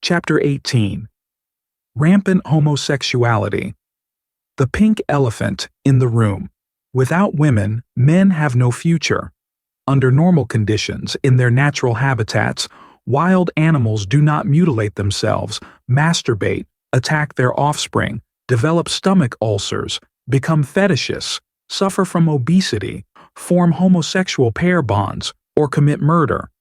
Chapter 18. Rampant Homosexuality. The pink elephant in the room. Without women, men have no future. Under normal conditions, in their natural habitats, wild animals do not mutilate themselves, masturbate, attack their offspring, develop stomach ulcers, become fetishists, suffer from obesity, form homosexual pair bonds, or commit murder.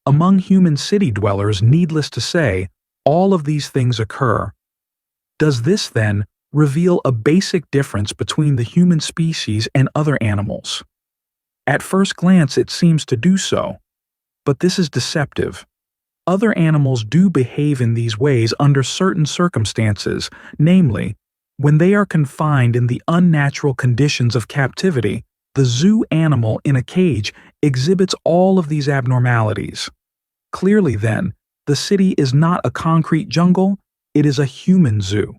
Among human city dwellers, needless to say, all of these things occur. Does this, then, reveal a basic difference between the human species and other animals? At first glance, it seems to do so. But this is deceptive. Other animals do behave in these ways under certain circumstances, namely, when they are confined in the unnatural conditions of captivity. The zoo animal in a cage exhibits all of these abnormalities. Clearly, then, the city is not a concrete jungle, it is a human zoo.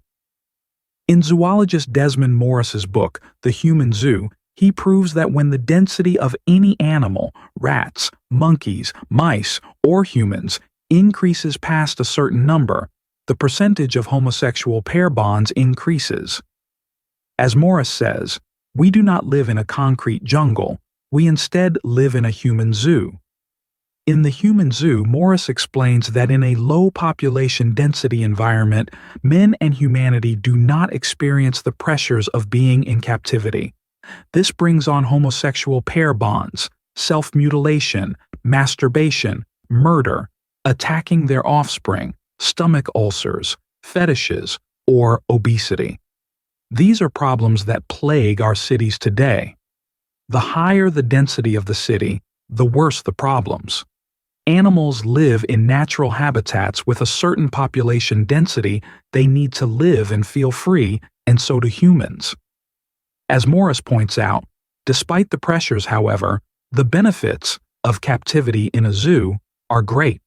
In zoologist Desmond Morris's book, The Human Zoo, he proves that when the density of any animal, rats, monkeys, mice, or humans, increases past a certain number, the percentage of homosexual pair bonds increases. As Morris says, we do not live in a concrete jungle, we instead live in a human zoo. In the human zoo, Morris explains that in a low population density environment, men and humanity do not experience the pressures of being in captivity. This brings on homosexual pair bonds, self-mutilation, masturbation, murder, attacking their offspring, stomach ulcers, fetishes, or obesity. These are problems that plague our cities today. The higher the density of the city, the worse the problems. Animals live in natural habitats with a certain population density. They need to live and feel free, and so do humans. As Morris points out, despite the pressures, however, the benefits of captivity in a zoo are great.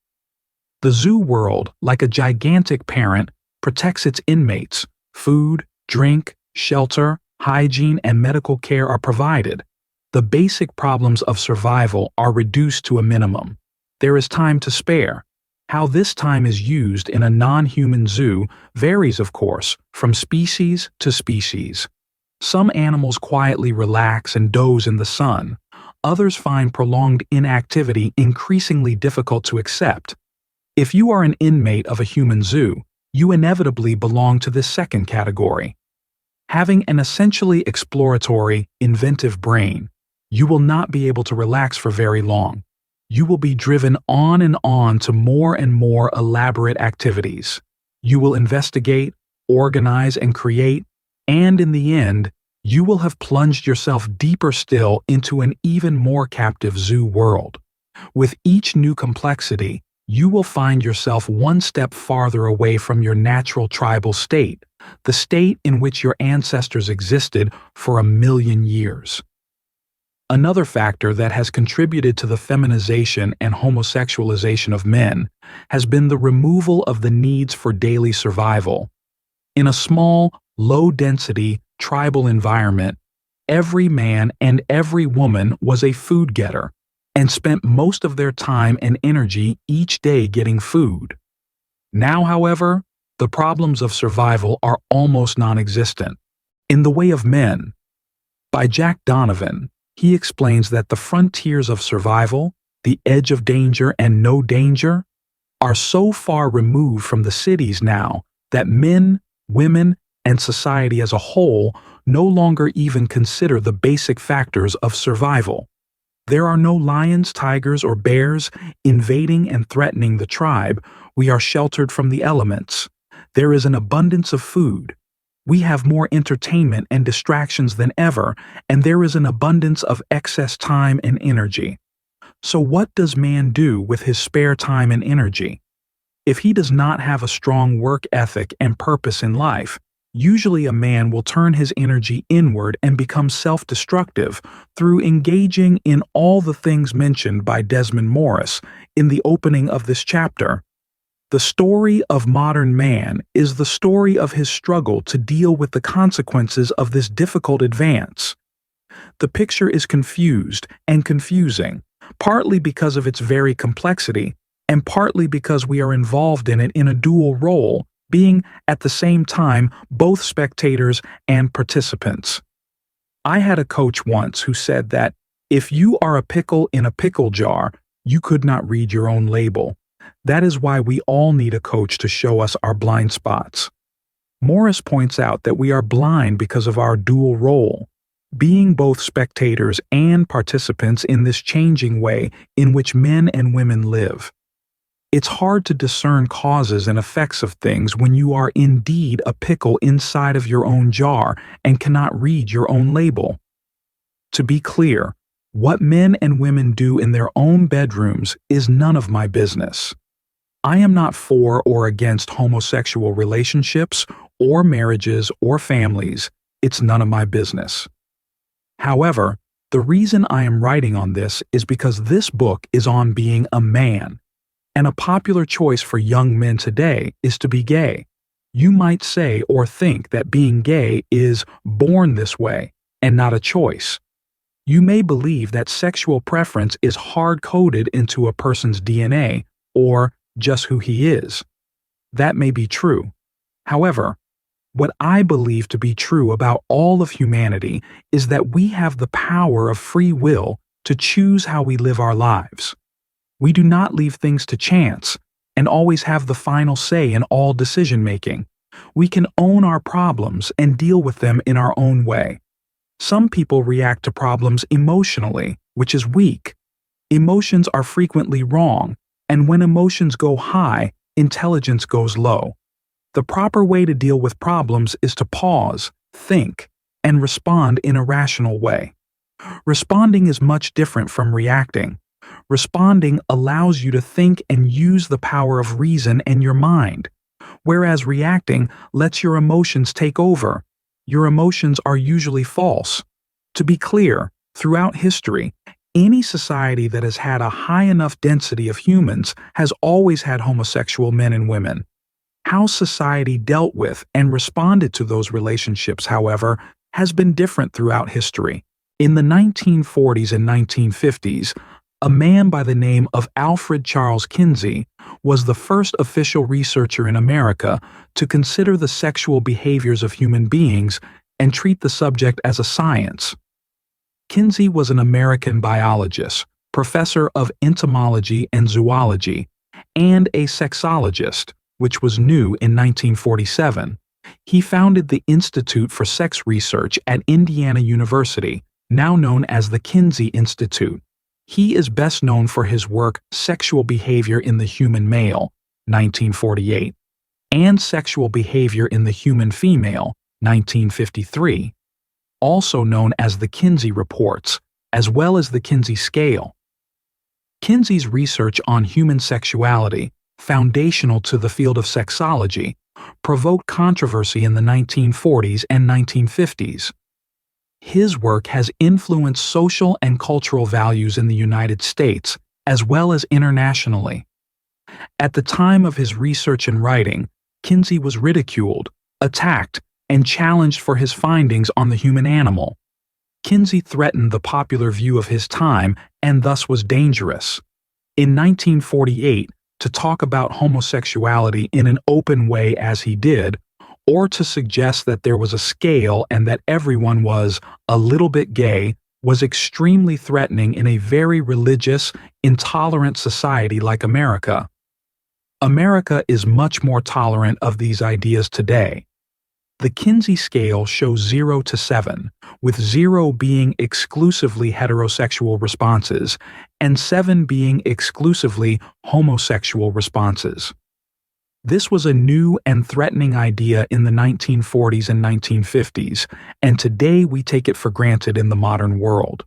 The zoo world, like a gigantic parent, protects its inmates. Food, drink, shelter, hygiene, and medical care are provided. The basic problems of survival are reduced to a minimum. There is time to spare. How this time is used in a non-human zoo varies, of course, from species to species. Some animals quietly relax and doze in the sun. Others find prolonged inactivity increasingly difficult to accept. If you are an inmate of a human zoo, you inevitably belong to this second category. Having an essentially exploratory, inventive brain, you will not be able to relax for very long. You will be driven on and on to more and more elaborate activities. You will investigate, organize, and create, and in the end, you will have plunged yourself deeper still into an even more captive zoo world. With each new complexity, you will find yourself one step farther away from your natural tribal state, the state in which your ancestors existed for 1,000,000 years. Another factor that has contributed to the feminization and homosexualization of men has been the removal of the needs for daily survival. In a small, low-density, tribal environment, every man and every woman was a food getter and spent most of their time and energy each day getting food. Now, however, the problems of survival are almost non-existent. In the Way of Men, by Jack Donovan, he explains that the frontiers of survival, the edge of danger and no danger, are so far removed from the cities now that men, women, and society as a whole no longer even consider the basic factors of survival. There are no lions, tigers, or bears invading and threatening the tribe. We are sheltered from the elements. There is an abundance of food. We have more entertainment and distractions than ever, and there is an abundance of excess time and energy. So what does man do with his spare time and energy? If he does not have a strong work ethic and purpose in life, usually a man will turn his energy inward and become self-destructive through engaging in all the things mentioned by Desmond Morris in the opening of this chapter. The story of modern man is the story of his struggle to deal with the consequences of this difficult advance. The picture is confused and confusing, partly because of its very complexity, and partly because we are involved in it in a dual role, being at the same time both spectators and participants. I had a coach once who said that if you are a pickle in a pickle jar, you could not read your own label. That is why we all need a coach to show us our blind spots. Morris points out that we are blind because of our dual role, being both spectators and participants in this changing way in which men and women live. It's hard to discern causes and effects of things when you are indeed a pickle inside of your own jar and cannot read your own label. To be clear, what men and women do in their own bedrooms is none of my business. I am not for or against homosexual relationships or marriages or families. It's none of my business. However, the reason I am writing on this is because this book is on being a man, and a popular choice for young men today is to be gay. You might say or think that being gay is born this way and not a choice. You may believe that sexual preference is hard-coded into a person's DNA or just who he is. That may be true. However, what I believe to be true about all of humanity is that we have the power of free will to choose how we live our lives. We do not leave things to chance and always have the final say in all decision-making. We can own our problems and deal with them in our own way. Some people react to problems emotionally, which is weak. Emotions are frequently wrong, and when emotions go high, intelligence goes low. The proper way to deal with problems is to pause, think, and respond in a rational way. Responding is much different from reacting. Responding allows you to think and use the power of reason and your mind, whereas reacting lets your emotions take over. Your emotions are usually false. To be clear, throughout history, any society that has had a high enough density of humans has always had homosexual men and women. How society dealt with and responded to those relationships, however, has been different throughout history. In the 1940s and 1950s, a man by the name of Alfred Charles Kinsey was the first official researcher in America to consider the sexual behaviors of human beings and treat the subject as a science. Kinsey was an American biologist, professor of entomology and zoology, and a sexologist, which was new in 1947. He founded the Institute for Sex Research at Indiana University, now known as the Kinsey Institute. He is best known for his work Sexual Behavior in the Human Male, 1948, and Sexual Behavior in the Human Female, 1953, also known as the Kinsey Reports, as well as the Kinsey Scale. Kinsey's research on human sexuality, foundational to the field of sexology, provoked controversy in the 1940s and 1950s. His work has influenced social and cultural values in the United States, as well as internationally. At the time of his research and writing, Kinsey was ridiculed, attacked, and challenged for his findings on the human animal. Kinsey threatened the popular view of his time and thus was dangerous. In 1948, to talk about homosexuality in an open way as he did, or to suggest that there was a scale and that everyone was a little bit gay, was extremely threatening in a very religious, intolerant society like America. America is much more tolerant of these ideas today. The Kinsey scale shows 0 to 7, with 0 being exclusively heterosexual responses and 7 being exclusively homosexual responses. This was a new and threatening idea in the 1940s and 1950s, and today we take it for granted in the modern world.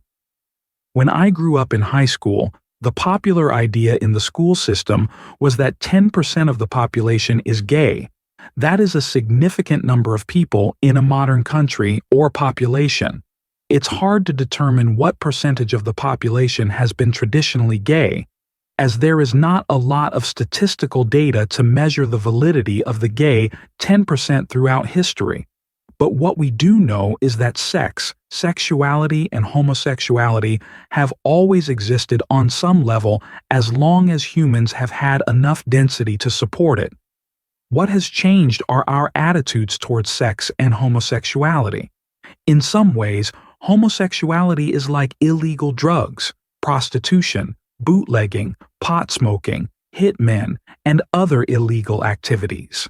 When I grew up in high school, the popular idea in the school system was that 10% of the population is gay. That is a significant number of people in a modern country or population. It's hard to determine what percentage of the population has been traditionally gay, as there is not a lot of statistical data to measure the validity of the gay 10% throughout history. But what we do know is that sexuality, and homosexuality have always existed on some level as long as humans have had enough density to support it. What has changed are our attitudes towards sex and homosexuality. In some ways, homosexuality is like illegal drugs, prostitution, bootlegging, pot smoking, hitmen, and other illegal activities.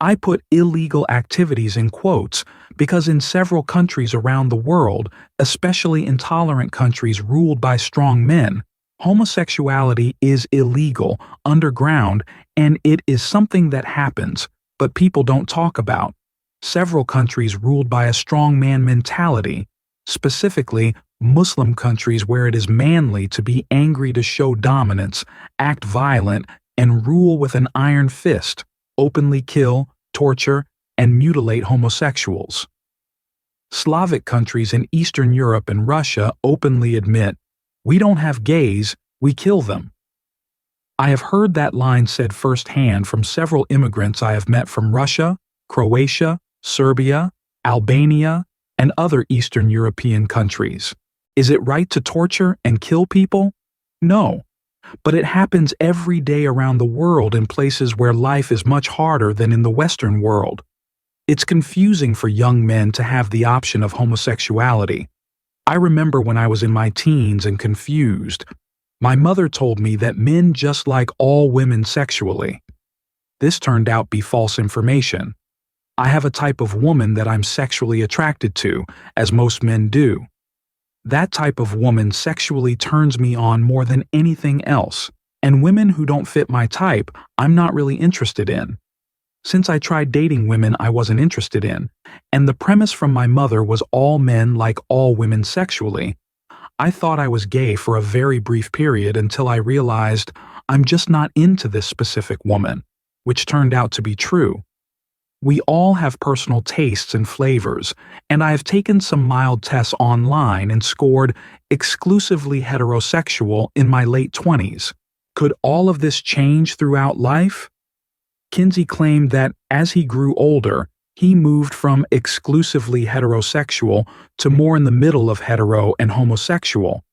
I put illegal activities in quotes because in several countries around the world, especially intolerant countries ruled by strong men, homosexuality is illegal, underground, and it is something that happens, but people don't talk about. Several countries ruled by a strong man mentality, specifically Muslim countries where it is manly to be angry to show dominance, act violent, and rule with an iron fist, openly kill, torture, and mutilate homosexuals. Slavic countries in Eastern Europe and Russia openly admit, "We don't have gays, we kill them." I have heard that line said firsthand from several immigrants I have met from Russia, Croatia, Serbia, Albania, and other Eastern European countries. Is it right to torture and kill people? No. But it happens every day around the world in places where life is much harder than in the Western world. It's confusing for young men to have the option of homosexuality. I remember when I was in my teens and confused. My mother told me that men just like all women sexually. This turned out to be false information. I have a type of woman that I'm sexually attracted to, as most men do. That type of woman sexually turns me on more than anything else, and women who don't fit my type, I'm not really interested in. Since I tried dating women I wasn't interested in, and the premise from my mother was all men like all women sexually, I thought I was gay for a very brief period until I realized I'm just not into this specific woman, which turned out to be true. We all have personal tastes and flavors, and I have taken some mild tests online and scored exclusively heterosexual in my late 20s. Could all of this change throughout life? Kinsey claimed that as he grew older, he moved from exclusively heterosexual to more in the middle of hetero and homosexual.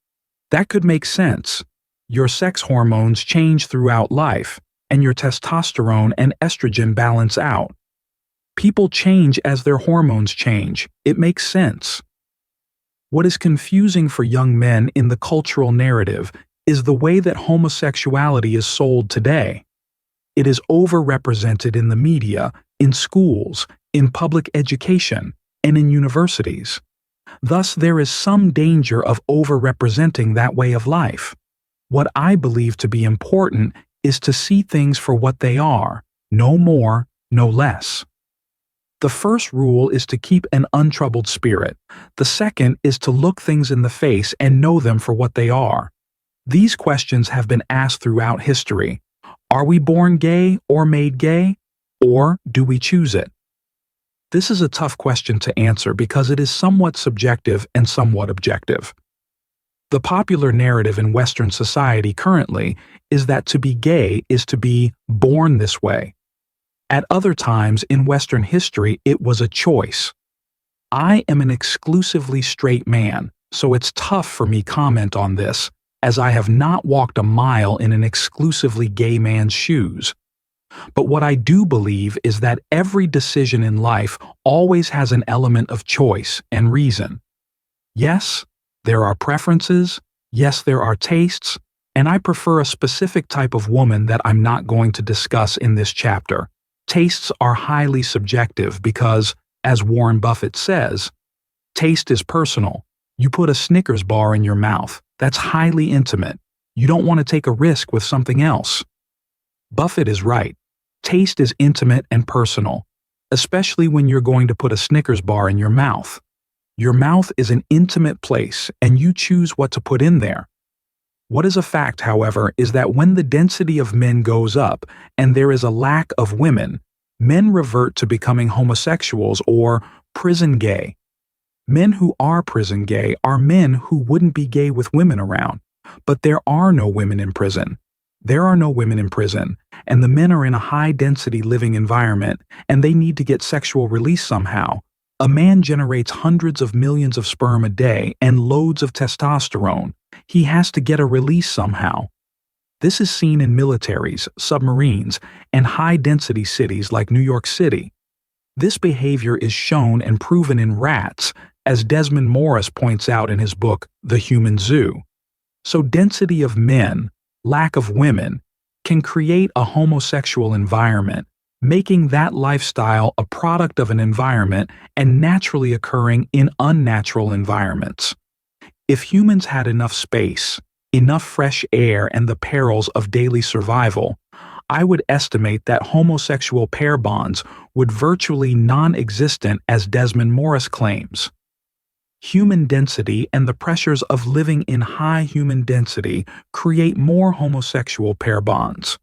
That could make sense. Your sex hormones change throughout life, and your testosterone and estrogen balance out. People change as their hormones change. It makes sense. What is confusing for young men in the cultural narrative is the way that homosexuality is sold today. It is overrepresented in the media, in schools, in public education, and in universities. Thus, there is some danger of overrepresenting that way of life. What I believe to be important is to see things for what they are, no more, no less. The first rule is to keep an untroubled spirit. The second is to look things in the face and know them for what they are. These questions have been asked throughout history. Are we born gay or made gay? Or do we choose it? This is a tough question to answer because it is somewhat subjective and somewhat objective. The popular narrative in Western society currently is that to be gay is to be born this way. At other times in Western history, it was a choice. I am an exclusively straight man, so it's tough for me to comment on this, as I have not walked a mile in an exclusively gay man's shoes. But what I do believe is that every decision in life always has an element of choice and reason. Yes, there are preferences, yes, there are tastes, and I prefer a specific type of woman that I'm not going to discuss in this chapter. Tastes are highly subjective because, as Warren Buffett says, taste is personal. You put a Snickers bar in your mouth. That's highly intimate. You don't want to take a risk with something else. Buffett is right. Taste is intimate and personal, especially when you're going to put a Snickers bar in your mouth. Your mouth is an intimate place, and you choose what to put in there. What is a fact, however, is that when the density of men goes up and there is a lack of women, men revert to becoming homosexuals or prison gay. Men who are prison gay are men who wouldn't be gay with women around, but there are no women in prison. There are no women in prison, and the men are in a high-density living environment, and they need to get sexual release somehow. A man generates hundreds of millions of sperm a day and loads of testosterone. He has to get a release somehow. This is seen in militaries, submarines, and high-density cities like New York City. This behavior is shown and proven in rats, as Desmond Morris points out in his book, The Human Zoo. So density of men, lack of women, can create a homosexual environment, making that lifestyle a product of an environment and naturally occurring in unnatural environments. If humans had enough space, enough fresh air, and the perils of daily survival, I would estimate that homosexual pair bonds would virtually non-existent, as Desmond Morris claims. Human density and the pressures of living in high human density create more homosexual pair bonds.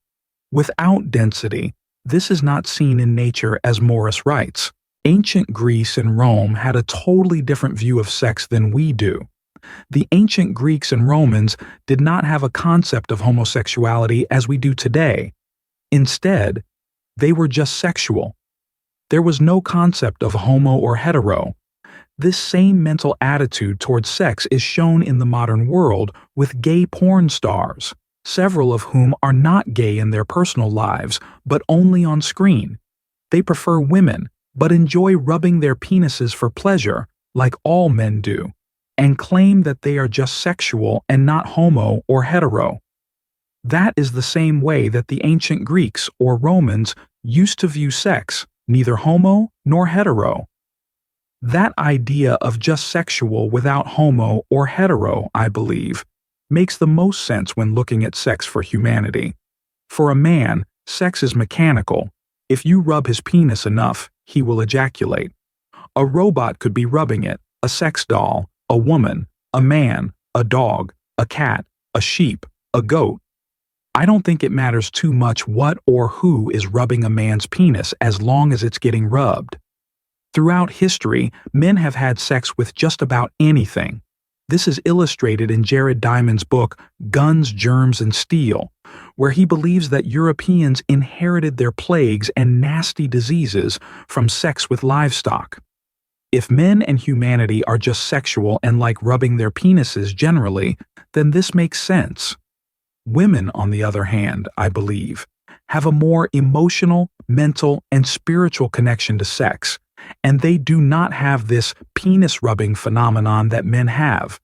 Without density, this is not seen in nature, as Morris writes. Ancient Greece and Rome had a totally different view of sex than we do. The ancient Greeks and Romans did not have a concept of homosexuality as we do today. Instead, they were just sexual. There was no concept of homo or hetero. This same mental attitude towards sex is shown in the modern world with gay porn stars, several of whom are not gay in their personal lives, but only on screen. They prefer women, but enjoy rubbing their penises for pleasure, like all men do, and claim that they are just sexual and not homo or hetero. That is the same way that the ancient Greeks or Romans used to view sex, neither homo nor hetero. That idea of just sexual without homo or hetero, I believe, makes the most sense when looking at sex for humanity. For a man, sex is mechanical. If you rub his penis enough, he will ejaculate. A robot could be rubbing it, a sex doll, a woman, a man, a dog, a cat, a sheep, a goat. I don't think it matters too much what or who is rubbing a man's penis as long as it's getting rubbed. Throughout history, men have had sex with just about anything. This is illustrated in Jared Diamond's book, Guns, Germs, and Steel, where he believes that Europeans inherited their plagues and nasty diseases from sex with livestock. If men and humanity are just sexual and like rubbing their penises generally, then this makes sense. Women, on the other hand, I believe, have a more emotional, mental, and spiritual connection to sex, and they do not have this penis-rubbing phenomenon that men have.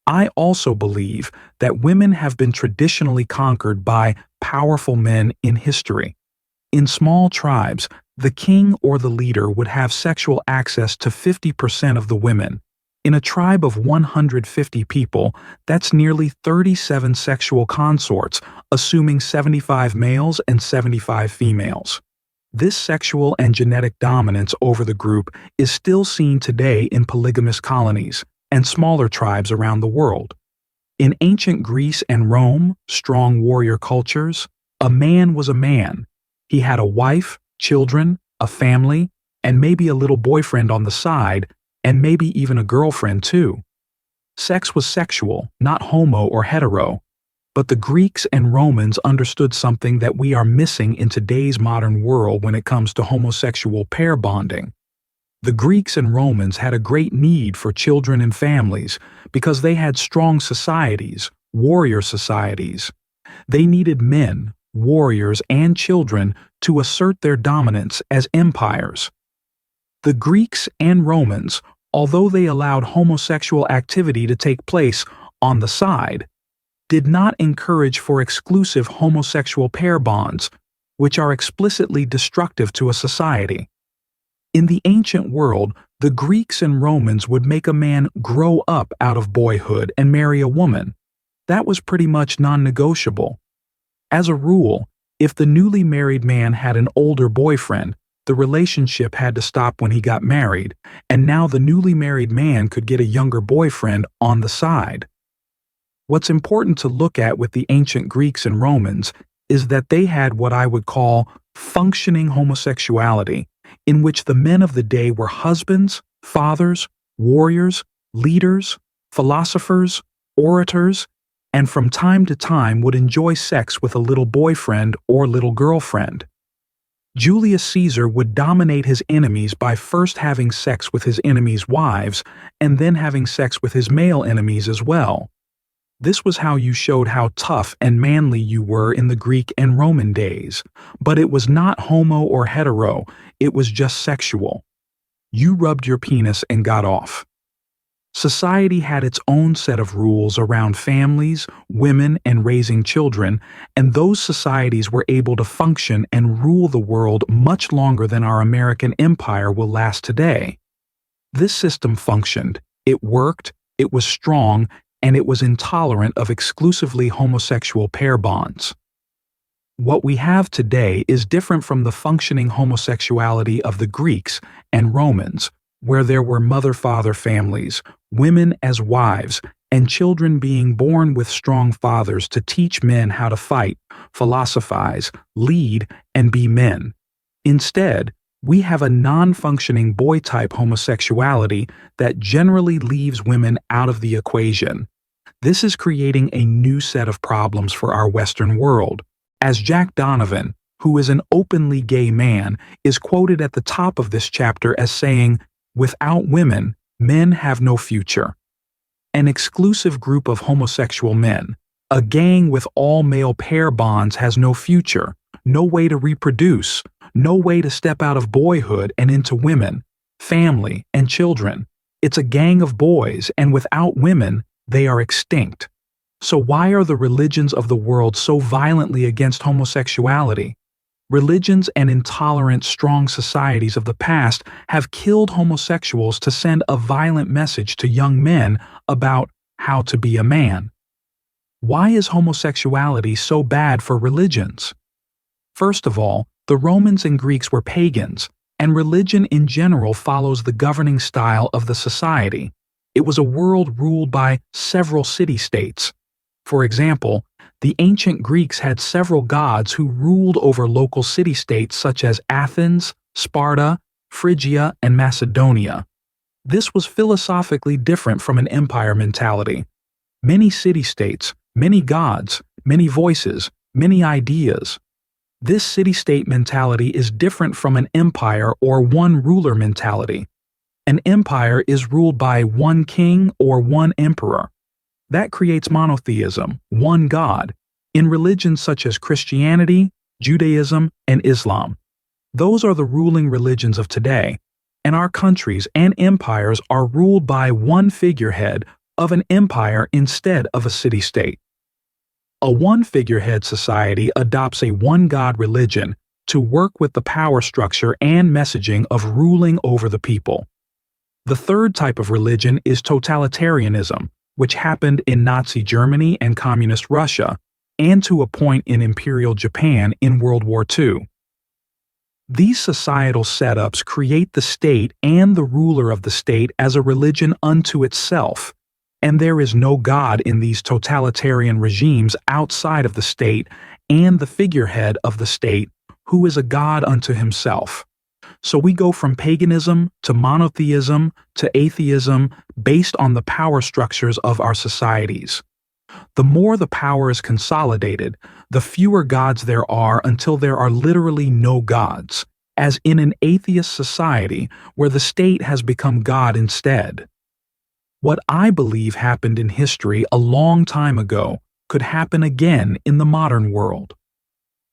I also believe that women have been traditionally conquered by powerful men in history. In small tribes, the king or the leader would have sexual access to 50% of the women. In a tribe of 150 people, that's nearly 37 sexual consorts, assuming 75 males and 75 females. This sexual and genetic dominance over the group is still seen today in polygamous colonies and smaller tribes around the world. In ancient Greece and Rome, strong warrior cultures, a man was a man. He had a wife, children, a family, and maybe a little boyfriend on the side, and maybe even a girlfriend too. Sex was sexual, not homo or hetero. But the Greeks and Romans understood something that we are missing in today's modern world when it comes to homosexual pair bonding. The Greeks and Romans had a great need for children and families because they had strong societies, warrior societies. They needed men, warriors, and children to assert their dominance as empires. The Greeks and Romans, although they allowed homosexual activity to take place on the side, did not encourage for exclusive homosexual pair bonds, which are explicitly destructive to a society. In the ancient world, the Greeks and Romans would make a man grow up out of boyhood and marry a woman. That was pretty much non-negotiable. As a rule, if the newly married man had an older boyfriend, the relationship had to stop when he got married, and now the newly married man could get a younger boyfriend on the side. What's important to look at with the ancient Greeks and Romans is that they had what I would call functioning homosexuality, in which the men of the day were husbands, fathers, warriors, leaders, philosophers, orators, and from time to time would enjoy sex with a little boyfriend or little girlfriend. Julius Caesar would dominate his enemies by first having sex with his enemies' wives and then having sex with his male enemies as well. This was how you showed how tough and manly you were in the Greek and Roman days, but it was not homo or hetero, it was just sexual. You rubbed your penis and got off. Society had its own set of rules around families, women, and raising children, and those societies were able to function and rule the world much longer than our American empire will last today. This system functioned, it worked, it was strong, and it was intolerant of exclusively homosexual pair bonds. What we have today is different from the functioning homosexuality of the Greeks and Romans, where there were mother-father families, women as wives, and children being born with strong fathers to teach men how to fight, philosophize, lead, and be men. Instead, we have a non-functioning boy-type homosexuality that generally leaves women out of the equation. This is creating a new set of problems for our Western world, as Jack Donovan, who is an openly gay man, is quoted at the top of this chapter as saying, "Without women, men have no future." An exclusive group of homosexual men, a gang with all male pair bonds has no future, no way to reproduce, no way to step out of boyhood and into women, family, and children. It's a gang of boys, and without women, they are extinct. So why are the religions of the world so violently against homosexuality? Religions and intolerant, strong societies of the past have killed homosexuals to send a violent message to young men about how to be a man. Why is homosexuality so bad for religions? First of all, the Romans and Greeks were pagans, and religion in general follows the governing style of the society. It was a world ruled by several city-states. For example, the ancient Greeks had several gods who ruled over local city-states such as Athens, Sparta, Phrygia, and Macedonia. This was philosophically different from an empire mentality. Many city-states, many gods, many voices, many ideas. This city-state mentality is different from an empire or one ruler mentality. An empire is ruled by one king or one emperor. That creates monotheism, one God, in religions such as Christianity, Judaism, and Islam. Those are the ruling religions of today, and our countries and empires are ruled by one figurehead of an empire instead of a city-state. A one-figurehead society adopts a one-God religion to work with the power structure and messaging of ruling over the people. The third type of religion is totalitarianism, which happened in Nazi Germany and Communist Russia, and to a point in Imperial Japan in World War II. These societal setups create the state and the ruler of the state as a religion unto itself, and there is no God in these totalitarian regimes outside of the state and the figurehead of the state, who is a God unto himself. So we go from paganism to monotheism to atheism based on the power structures of our societies. The more the power is consolidated, the fewer gods there are until there are literally no gods, as in an atheist society where the state has become God instead. What I believe happened in history a long time ago could happen again in the modern world.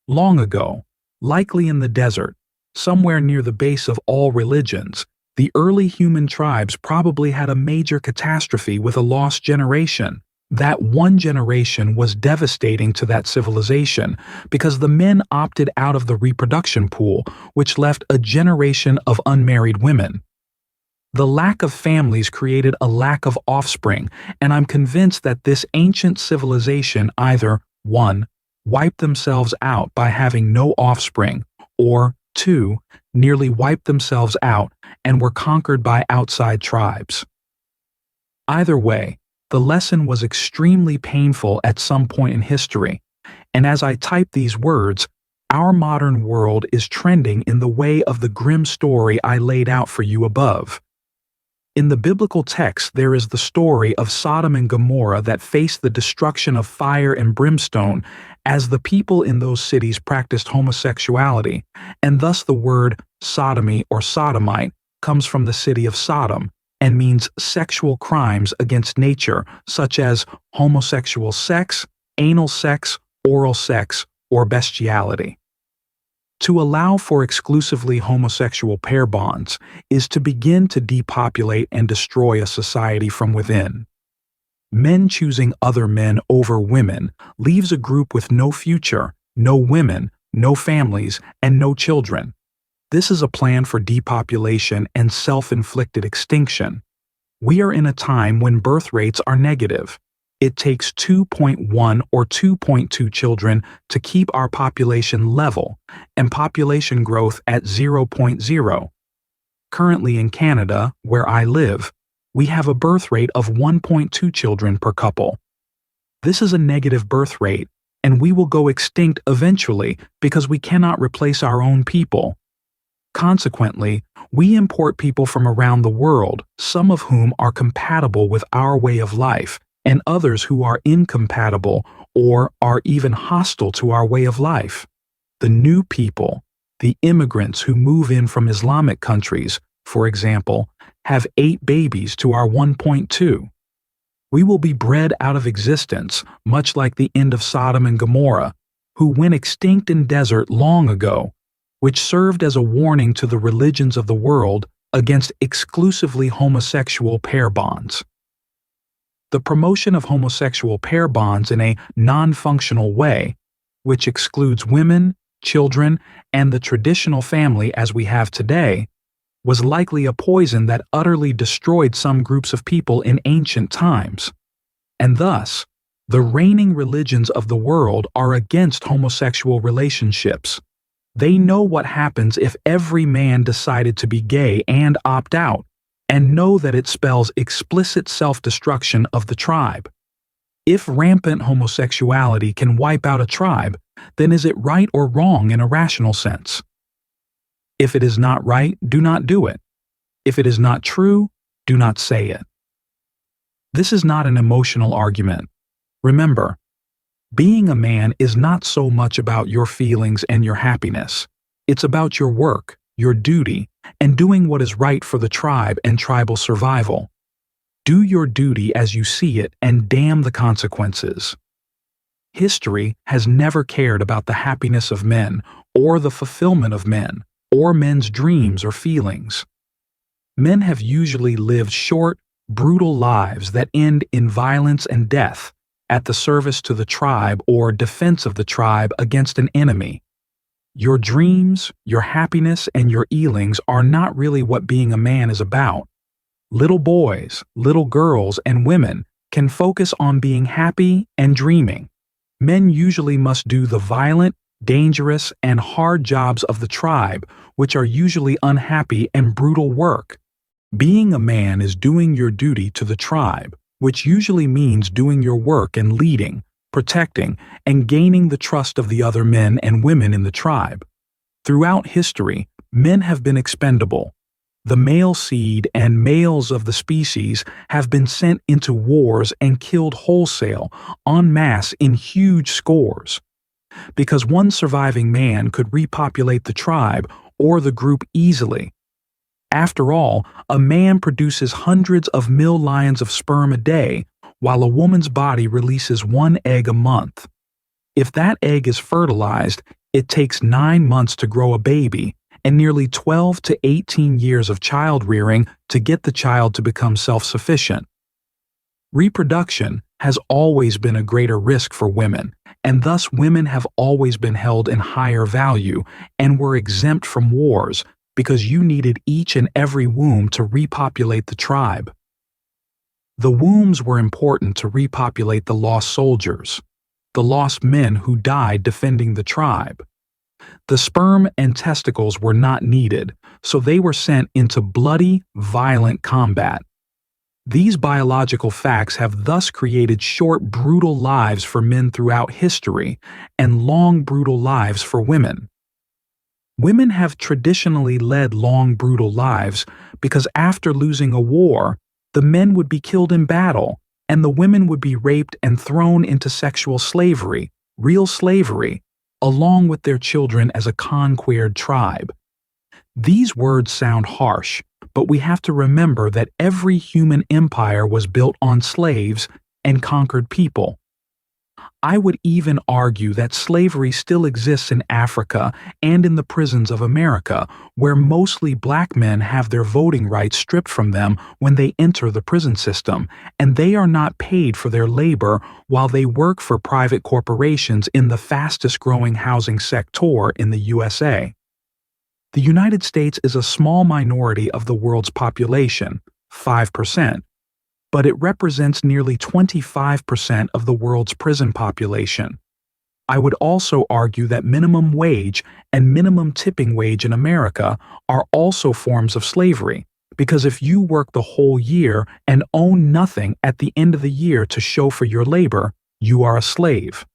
Long ago, likely in the desert, somewhere near the base of all religions, the early human tribes probably had a major catastrophe with a lost generation. That one generation was devastating to that civilization because the men opted out of the reproduction pool, which left a generation of unmarried women. The lack of families created a lack of offspring, and I'm convinced that this ancient civilization either 1. Wiped themselves out by having no offspring, or 2. Nearly wiped themselves out and were conquered by outside tribes. Either way, the lesson was extremely painful at some point in history, and as I type these words, our modern world is trending in the way of the grim story I laid out for you above. In the biblical text, there is the story of Sodom and Gomorrah that faced the destruction of fire and brimstone as the people in those cities practiced homosexuality, and thus the word sodomy or sodomite comes from the city of Sodom and means sexual crimes against nature, such as homosexual sex, anal sex, oral sex, or bestiality. To allow for exclusively homosexual pair bonds is to begin to depopulate and destroy a society from within. Men choosing other men over women leaves a group with no future, no women, no families, and no children. This is a plan for depopulation and self-inflicted extinction. We are in a time when birth rates are negative. It takes 2.1 or 2.2 children to keep our population level and population growth at 0.0. Currently in Canada, where I live, we have a birth rate of 1.2 children per couple. This is a negative birth rate, and we will go extinct eventually because we cannot replace our own people. Consequently, we import people from around the world, some of whom are compatible with our way of life, and others who are incompatible or are even hostile to our way of life. The new people, the immigrants who move in from Islamic countries, for example, have 8 babies to our 1.2. We will be bred out of existence, much like the end of Sodom and Gomorrah, who went extinct in desert long ago, which served as a warning to the religions of the world against exclusively homosexual pair bonds. The promotion of homosexual pair bonds in a non-functional way, which excludes women, children, and the traditional family as we have today, was likely a poison that utterly destroyed some groups of people in ancient times. And thus, the reigning religions of the world are against homosexual relationships. They know what happens if every man decided to be gay and opt out, and know that it spells explicit self-destruction of the tribe. If rampant homosexuality can wipe out a tribe, then is it right or wrong in a rational sense? If it is not right, do not do it. If it is not true, do not say it. This is not an emotional argument. Remember, being a man is not so much about your feelings and your happiness. It's about your work, your duty, and doing what is right for the tribe and tribal survival. Do your duty as you see it and damn the consequences. History has never cared about the happiness of men or the fulfillment of men or men's dreams or feelings. Men have usually lived short, brutal lives that end in violence and death at the service to the tribe or defense of the tribe against an enemy. Your dreams, your happiness, and your feelings are not really what being a man is about. Little boys, little girls, and women can focus on being happy and dreaming. Men usually must do the violent, dangerous, and hard jobs of the tribe, which are usually unhappy and brutal work. Being a man is doing your duty to the tribe, which usually means doing your work and leading, protecting, and gaining the trust of the other men and women in the tribe. Throughout history, men have been expendable. The male seed and males of the species have been sent into wars and killed wholesale, en masse in huge scores. Because one surviving man could repopulate the tribe or the group easily. After all, a man produces hundreds of millions of sperm a day, while a woman's body releases 1 egg a month. If that egg is fertilized, it takes 9 months to grow a baby and nearly 12 to 18 years of child rearing to get the child to become self-sufficient. Reproduction has always been a greater risk for women, and thus women have always been held in higher value and were exempt from wars because you needed each and every womb to repopulate the tribe. The wombs were important to repopulate the lost soldiers, the lost men who died defending the tribe. The sperm and testicles were not needed, so they were sent into bloody, violent combat. These biological facts have thus created short, brutal lives for men throughout history and long, brutal lives for women. Women have traditionally led long, brutal lives because after losing a war, the men would be killed in battle and the women would be raped and thrown into sexual slavery, real slavery, along with their children as a conquered tribe. These words sound harsh, but we have to remember that every human empire was built on slaves and conquered people. I would even argue that slavery still exists in Africa and in the prisons of America, where mostly black men have their voting rights stripped from them when they enter the prison system, and they are not paid for their labor while they work for private corporations in the fastest growing housing sector in the USA. The United States is a small minority of the world's population, 5%, but it represents nearly 25% of the world's prison population. I would also argue that minimum wage and minimum tipping wage in America are also forms of slavery, because if you work the whole year and own nothing at the end of the year to show for your labor, you are a slave.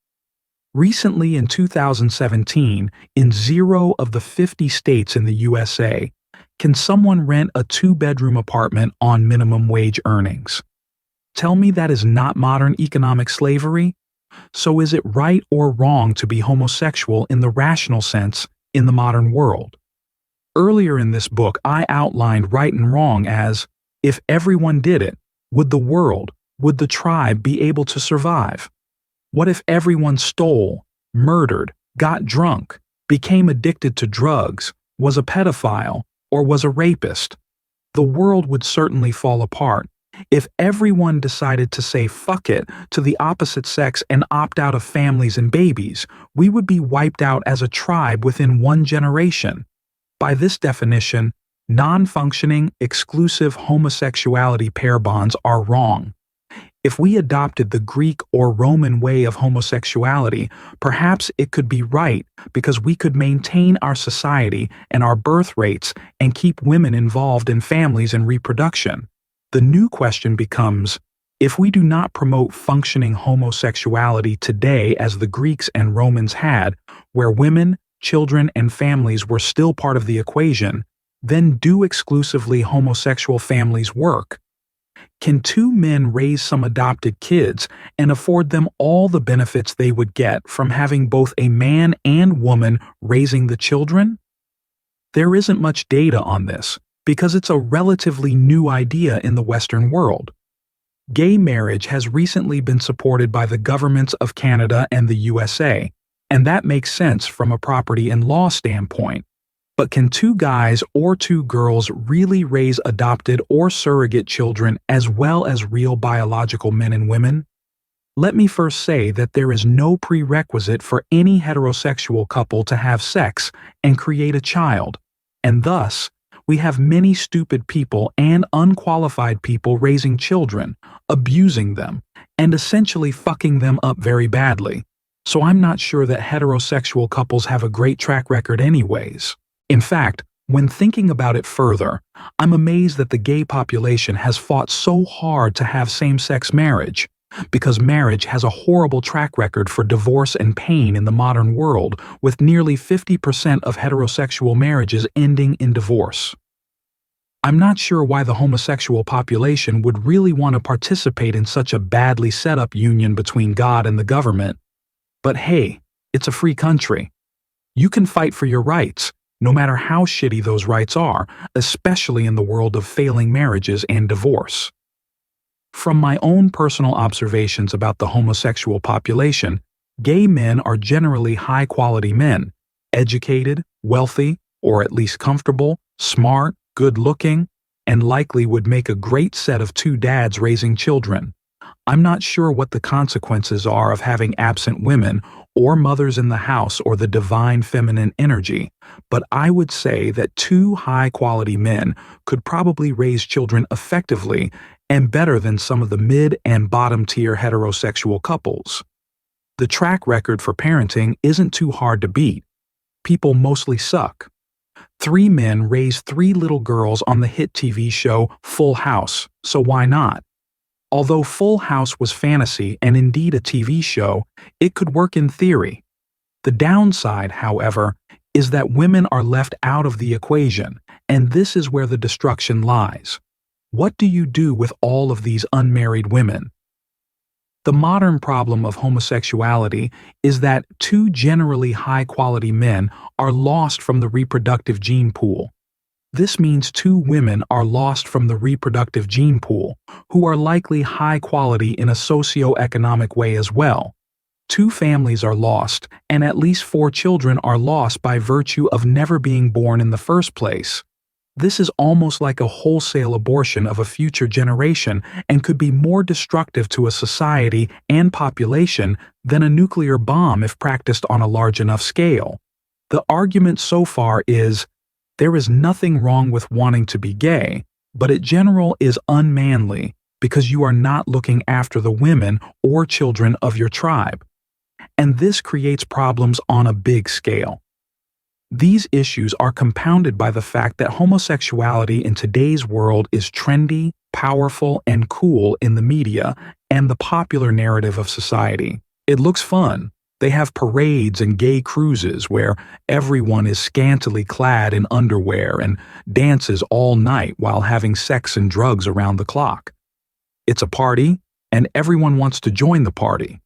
Recently, in 2017, in 0 of the 50 states in the USA, can someone rent a 2-bedroom apartment on minimum wage earnings? Tell me that is not modern economic slavery? So is it right or wrong to be homosexual in the rational sense in the modern world? Earlier in this book, I outlined right and wrong as, if everyone did it, would the tribe be able to survive? What if everyone stole, murdered, got drunk, became addicted to drugs, was a pedophile, or was a rapist? The world would certainly fall apart. If everyone decided to say fuck it to the opposite sex and opt out of families and babies, we would be wiped out as a tribe within 1 generation. By this definition, non-functioning, exclusive homosexuality pair bonds are wrong. If we adopted the Greek or Roman way of homosexuality, perhaps it could be right because we could maintain our society and our birth rates and keep women involved in families and reproduction. The new question becomes, if we do not promote functioning homosexuality today as the Greeks and Romans had, where women, children, and families were still part of the equation, then do exclusively homosexual families work? Can 2 men raise some adopted kids and afford them all the benefits they would get from having both a man and woman raising the children? There isn't much data on this, because it's a relatively new idea in the Western world. Gay marriage has recently been supported by the governments of Canada and the USA, and that makes sense from a property and law standpoint. But can 2 guys or 2 girls really raise adopted or surrogate children as well as real biological men and women? Let me first say that there is no prerequisite for any heterosexual couple to have sex and create a child, and thus, we have many stupid people and unqualified people raising children, abusing them, and essentially fucking them up very badly. So I'm not sure that heterosexual couples have a great track record anyways. In fact, when thinking about it further, I'm amazed that the gay population has fought so hard to have same-sex marriage, because marriage has a horrible track record for divorce and pain in the modern world, with nearly 50% of heterosexual marriages ending in divorce. I'm not sure why the homosexual population would really want to participate in such a badly set up union between God and the government. But hey, it's a free country. You can fight for your rights, no matter how shitty those rights are, especially in the world of failing marriages and divorce. From my own personal observations about the homosexual population, gay men are generally high-quality men, educated, wealthy, or at least comfortable, smart, good-looking, and likely would make a great set of 2 dads raising children. I'm not sure what the consequences are of having absent women or mothers in the house or the divine feminine energy, but I would say that 2 high-quality men could probably raise children effectively and better than some of the mid- and bottom-tier heterosexual couples. The track record for parenting isn't too hard to beat. People mostly suck. 3 men raised 3 little girls on the hit TV show Full House, so why not? Although Full House was fantasy and indeed a TV show, it could work in theory. The downside, however, is that women are left out of the equation, and this is where the destruction lies. What do you do with all of these unmarried women? The modern problem of homosexuality is that two generally high-quality men are lost from the reproductive gene pool. This means two women are lost from the reproductive gene pool, who are likely high quality in a socio-economic way as well. Two families are lost, and at least four children are lost by virtue of never being born in the first place. This is almost like a wholesale abortion of a future generation and could be more destructive to a society and population than a nuclear bomb if practiced on a large enough scale. The argument so far is, there is nothing wrong with wanting to be gay, but in general is unmanly because you are not looking after the women or children of your tribe. And this creates problems on a big scale. These issues are compounded by the fact that homosexuality in today's world is trendy, powerful, and cool in the media and the popular narrative of society. It looks fun. They have parades and gay cruises where everyone is scantily clad in underwear and dances all night while having sex and drugs around the clock. It's a party, and everyone wants to join the party.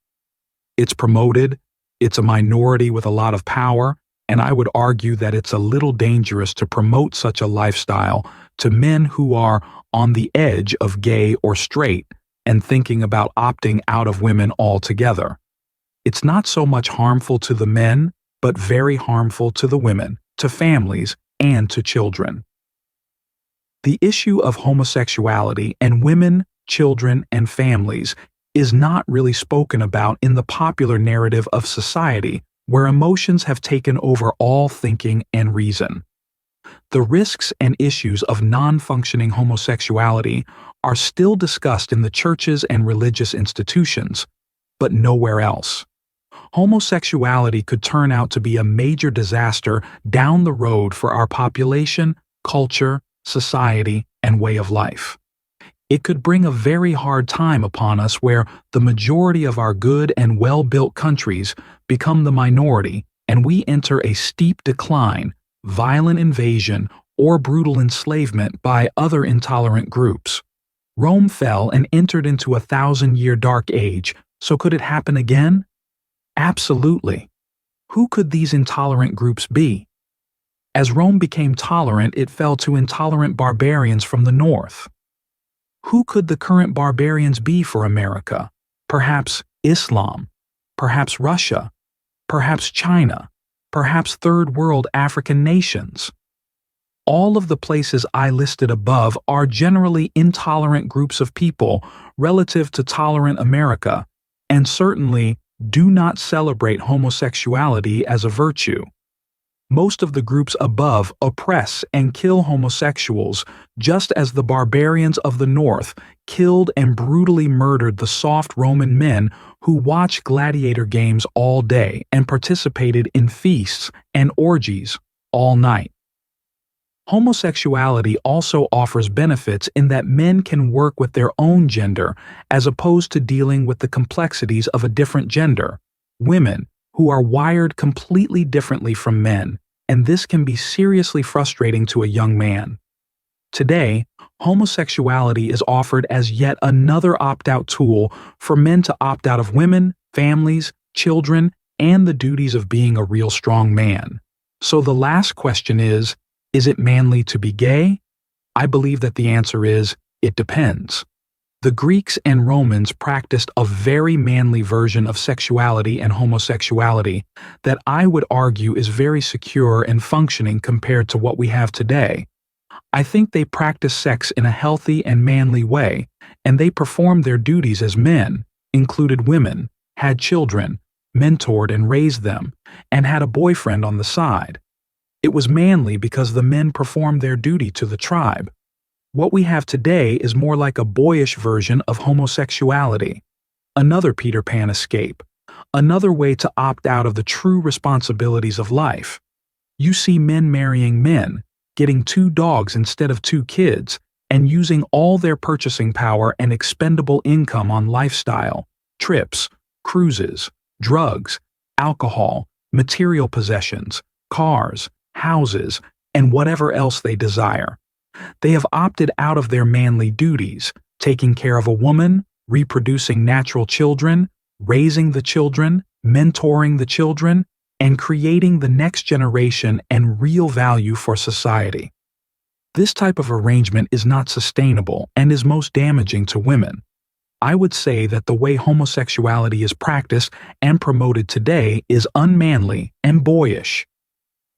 It's promoted, it's a minority with a lot of power, and I would argue that it's a little dangerous to promote such a lifestyle to men who are on the edge of gay or straight and thinking about opting out of women altogether. It's not so much harmful to the men, but very harmful to the women, to families, and to children. The issue of homosexuality and women, children, and families is not really spoken about in the popular narrative of society, where emotions have taken over all thinking and reason. The risks and issues of non-functioning homosexuality are still discussed in the churches and religious institutions, but nowhere else. Homosexuality could turn out to be a major disaster down the road for our population, culture, society, and way of life. It could bring a very hard time upon us where the majority of our good and well-built countries become the minority and we enter a steep decline, violent invasion, or brutal enslavement by other intolerant groups. Rome fell and entered into a 1,000-year dark age, so could it happen again? Absolutely. Who could these intolerant groups be? As Rome became tolerant, it fell to intolerant barbarians from the north. Who could the current barbarians be for America? Perhaps Islam, perhaps Russia, perhaps China, perhaps third world African nations. All of the places I listed above are generally intolerant groups of people relative to tolerant America, and certainly do not celebrate homosexuality as a virtue. Most of the groups above oppress and kill homosexuals, just as the barbarians of the north killed and brutally murdered the soft Roman men who watched gladiator games all day and participated in feasts and orgies all night. Homosexuality also offers benefits in that men can work with their own gender as opposed to dealing with the complexities of a different gender, women, who are wired completely differently from men, and this can be seriously frustrating to a young man. Today, homosexuality is offered as yet another opt-out tool for men to opt out of women, families, children, and the duties of being a real strong man. So the last question is it manly to be gay? I believe that the answer is, it depends. The Greeks and Romans practiced a very manly version of sexuality and homosexuality that I would argue is very secure and functioning compared to what we have today. I think they practiced sex in a healthy and manly way, and they performed their duties as men, included women, had children, mentored and raised them, and had a boyfriend on the side. It was manly because the men performed their duty to the tribe. What we have today is more like a boyish version of homosexuality. Another Peter Pan escape. Another way to opt out of the true responsibilities of life. You see men marrying men, getting 2 dogs instead of 2 kids, and using all their purchasing power and expendable income on lifestyle, trips, cruises, drugs, alcohol, material possessions, cars, houses, and whatever else they desire. They have opted out of their manly duties, taking care of a woman, reproducing natural children, raising the children, mentoring the children, and creating the next generation and real value for society. This type of arrangement is not sustainable and is most damaging to women. I would say that the way homosexuality is practiced and promoted today is unmanly and boyish.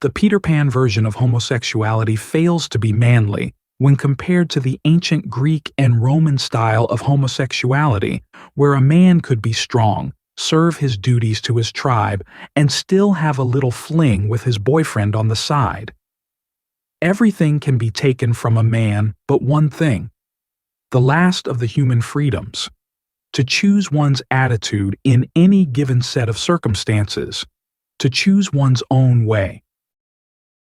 The Peter Pan version of homosexuality fails to be manly when compared to the ancient Greek and Roman style of homosexuality, where a man could be strong, serve his duties to his tribe, and still have a little fling with his boyfriend on the side. Everything can be taken from a man but one thing, the last of the human freedoms, to choose one's attitude in any given set of circumstances, to choose one's own way.